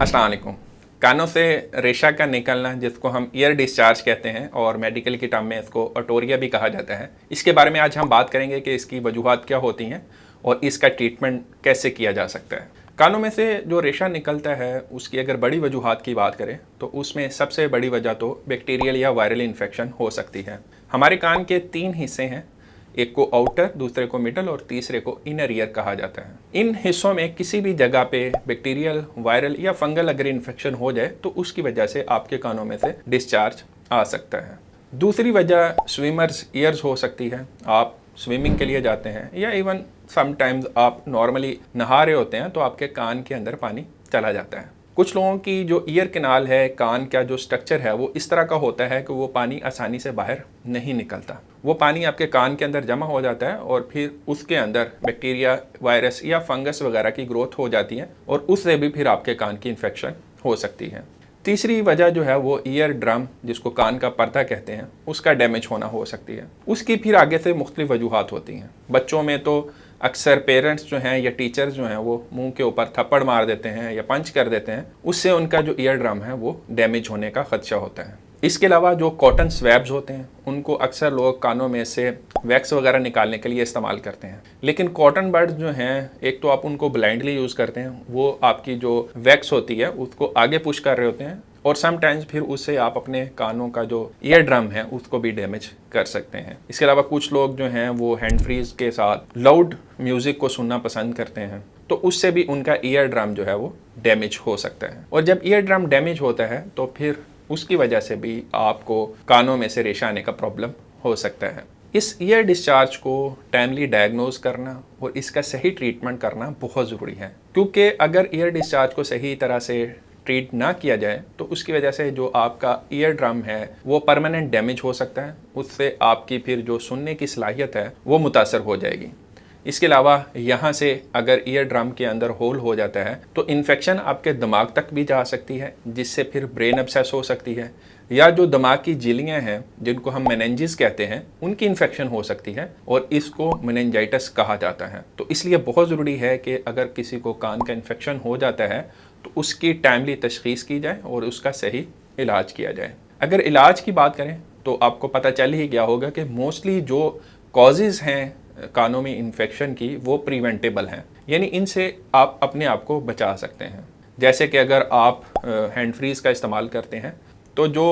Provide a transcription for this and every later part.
अस्सलाम वालेकुम। कानों से रेशा का निकलना, जिसको हम ईयर डिस्चार्ज कहते हैं और मेडिकल की टर्म में इसको ओटोरिया भी कहा जाता है, इसके बारे में आज हम बात करेंगे कि इसकी वजूहात क्या होती हैं और इसका ट्रीटमेंट कैसे किया जा सकता है। कानों में से जो रेशा निकलता है उसकी अगर बड़ी वजूहात की बात करें तो उसमें सबसे बड़ी वजह तो बैक्टीरियल या वायरल इन्फेक्शन हो सकती है। हमारे कान के 3 हिस्से हैं, एक को आउटर, दूसरे को मिडल और तीसरे को इनर ईयर कहा जाता है। इन हिस्सों में किसी भी जगह पे बैक्टीरियल, वायरल या फंगल अगर इन्फेक्शन हो जाए तो उसकी वजह से आपके कानों में से डिस्चार्ज आ सकता है। दूसरी वजह स्विमर्स ईयर्स हो सकती है। आप स्विमिंग के लिए जाते हैं या इवन समटाइम्स आप नॉर्मली नहा रहे होते हैं तो आपके कान के अंदर पानी चला जाता है। कुछ लोगों की जो ईयर कैनाल है, कान का जो स्ट्रक्चर है वो इस तरह का होता है कि वो पानी आसानी से बाहर नहीं निकलता। वो पानी आपके कान के अंदर जमा हो जाता है और फिर उसके अंदर बैक्टीरिया, वायरस या फंगस वगैरह की ग्रोथ हो जाती है और उससे भी फिर आपके कान की इन्फेक्शन हो सकती है। तीसरी वजह जो है वो ईयर ड्रम, जिसको कान का पर्दा कहते हैं, उसका डैमेज होना हो सकती है। उसकी फिर आगे से मुख्तलिफ वजूहात होती हैं। बच्चों में तो अक्सर पेरेंट्स जो हैं या टीचर्स जो हैं वो मुंह के ऊपर थप्पड़ मार देते हैं या पंच कर देते हैं, उससे उनका जो ईयर ड्रम है वो डैमेज होने का खदशा होता है। इसके अलावा जो कॉटन स्वैब्स होते हैं उनको अक्सर लोग कानों में से वैक्स वगैरह निकालने के लिए इस्तेमाल करते हैं, लेकिन कॉटन बड्स जो हैं, एक तो आप उनको ब्लाइंडली यूज़ करते हैं, वो आपकी जो वैक्स होती है उसको आगे पुश कर रहे होते हैं और समटाइम्स फिर उससे आप अपने कानों का जो ईयर ड्रम है उसको भी डैमेज कर सकते हैं। इसके अलावा कुछ लोग जो हैं वो हैंड फ्रीज के साथ लाउड म्यूज़िक को सुनना पसंद करते हैं, तो उससे भी उनका ईयर ड्रम जो है वो डैमेज हो सकता है। और जब ईयर ड्रम डैमेज होता है तो फिर उसकी वजह से भी आपको कानों में से रेशा आने का प्रॉब्लम हो सकता है। इस ईयर डिस्चार्ज को टाइमली डायग्नोज करना और इसका सही ट्रीटमेंट करना बहुत ज़रूरी है, क्योंकि अगर ईयर डिस्चार्ज को सही तरह से ट्रीट ना किया जाए तो उसकी वजह से जो आपका ईयर ड्रम है वो परमानेंट डैमेज हो सकता है। उससे आपकी फिर जो सुनने की सलाहियत है वो मुतासर हो जाएगी। इसके अलावा यहाँ से अगर ईयर ड्रम के अंदर होल हो जाता है तो इन्फेक्शन आपके दिमाग तक भी जा सकती है, जिससे फिर ब्रेन एब्सेस हो सकती है, या जो दिमाग की झिल्लियाँ हैं जिनको हम मेनिंजेस कहते हैं उनकी इन्फेक्शन हो सकती है और इसको मेनिंजाइटिस कहा जाता है। तो इसलिए बहुत ज़रूरी है कि अगर किसी को कान का इन्फेक्शन हो जाता है तो उसकी टाइमली तशख़ीस की जाए और उसका सही इलाज किया जाए। अगर इलाज की बात करें तो आपको पता चल ही गया होगा कि मोस्टली जो कॉजेज़ हैं कानों में इन्फेक्शन की वो प्रिवेंटेबल हैं, यानी इनसे आप अपने आप को बचा सकते हैं। जैसे कि अगर आप हैंड फ्रीज का इस्तेमाल करते हैं तो जो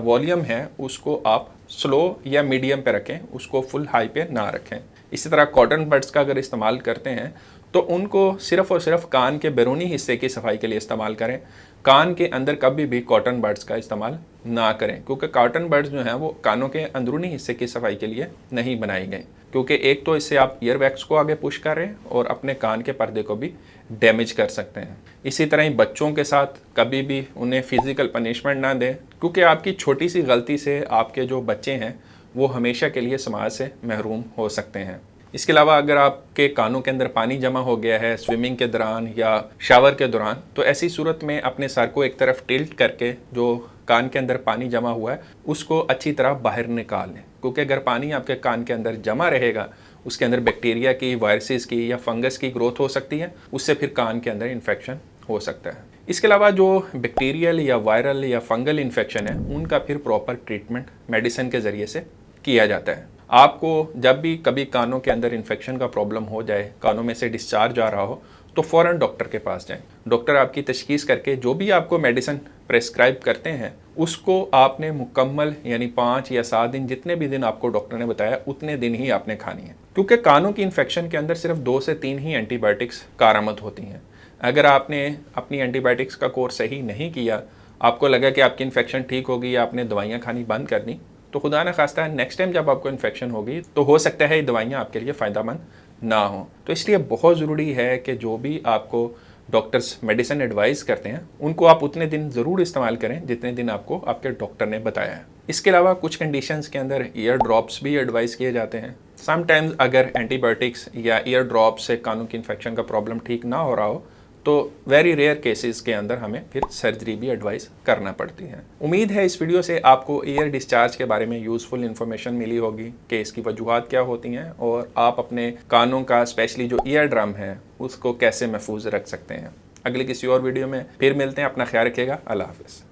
वॉल्यूम है उसको आप स्लो या मीडियम पे रखें, उसको फुल हाई पे ना रखें। इसी तरह कॉटन बड्स का अगर इस्तेमाल करते हैं तो उनको सिर्फ़ और सिर्फ कान के बैरूनी हिस्से की सफाई के लिए इस्तेमाल करें। कान के अंदर कभी भी कॉटन बड्स का इस्तेमाल ना करें, क्योंकि कॉटन बड्स जो हैं वो कानों के अंदरूनी हिस्से की सफाई के लिए नहीं बनाई गई, क्योंकि एक तो इससे आप ईयर वैक्स को आगे पुश कर रहे हैं और अपने कान के पर्दे को भी डैमेज कर सकते हैं। इसी तरह ही बच्चों के साथ कभी भी उन्हें फिज़िकल पनिशमेंट ना दें, क्योंकि आपकी छोटी सी गलती से आपके जो बच्चे हैं वो हमेशा के लिए समाज से महरूम हो सकते हैं। इसके अलावा अगर आपके कानों के अंदर पानी जमा हो गया है स्विमिंग के दौरान या शावर के दौरान, तो ऐसी सूरत में अपने सर को एक तरफ टिल्ट करके जो कान के अंदर पानी जमा हुआ है उसको अच्छी तरह बाहर निकाल लें, क्योंकि अगर पानी आपके कान के अंदर जमा रहेगा उसके अंदर बैक्टीरिया की, वायरसेस की या फंगस की ग्रोथ हो सकती है, उससे फिर कान के अंदर इन्फेक्शन हो सकता है। इसके अलावा जो बैक्टीरियल या वायरल या फंगल इन्फेक्शन है उनका फिर प्रॉपर ट्रीटमेंट मेडिसिन के ज़रिए से किया जाता है। आपको जब भी कभी कानों के अंदर इन्फेक्शन का प्रॉब्लम हो जाए, कानों में से डिस्चार्ज आ रहा हो, तो फ़ौरन डॉक्टर के पास जाएं। डॉक्टर आपकी तशख़ीस करके जो भी आपको मेडिसिन प्रेस्क्राइब करते हैं उसको आपने मुकम्मल यानी 5 या 7 दिन, जितने भी दिन आपको डॉक्टर ने बताया उतने दिन ही आपने खानी है, क्योंकि कानों की इन्फेक्शन के अंदर सिर्फ 2 से 3 ही एंटीबायोटिक्स कारआमद होती हैं। अगर आपने अपनी एंटीबायोटिक्स का कोर्स सही नहीं किया, आपको लगा कि आपकी इन्फेक्शन ठीक होगी या आपने दवाइयाँ खानी बंद कर दी, तो खुदा न खास्ता नेक्स्ट टाइम जब आपको इन्फेक्शन होगी तो हो सकता है ये दवाइयाँ आपके लिए फ़ायदेमंद ना हो। तो इसलिए बहुत ज़रूरी है कि जो भी आपको डॉक्टर्स मेडिसिन एडवाइस करते हैं उनको आप उतने दिन ज़रूर इस्तेमाल करें जितने दिन आपको आपके डॉक्टर ने बताया है। इसके अलावा कुछ कंडीशंस के अंदर ईयर ड्रॉप्स भी एडवाइस किए जाते हैं। समटाइम्स अगर एंटीबायोटिक्स या ईयर ड्रॉप से कानों की इन्फेक्शन का प्रॉब्लम ठीक ना हो रहा हो तो वेरी रेयर केसेस के अंदर हमें फिर सर्जरी भी एडवाइस करना पड़ती है। उम्मीद है इस वीडियो से आपको ईयर डिस्चार्ज के बारे में यूज़फुल इन्फॉर्मेशन मिली होगी कि इसकी वजूहात क्या होती हैं और आप अपने कानों का स्पेशली जो ईयर ड्रम है उसको कैसे महफूज रख सकते हैं। अगले किसी और वीडियो में फिर मिलते हैं। अपना ख्याल रखिएगा। अल्लाह हाफिज़।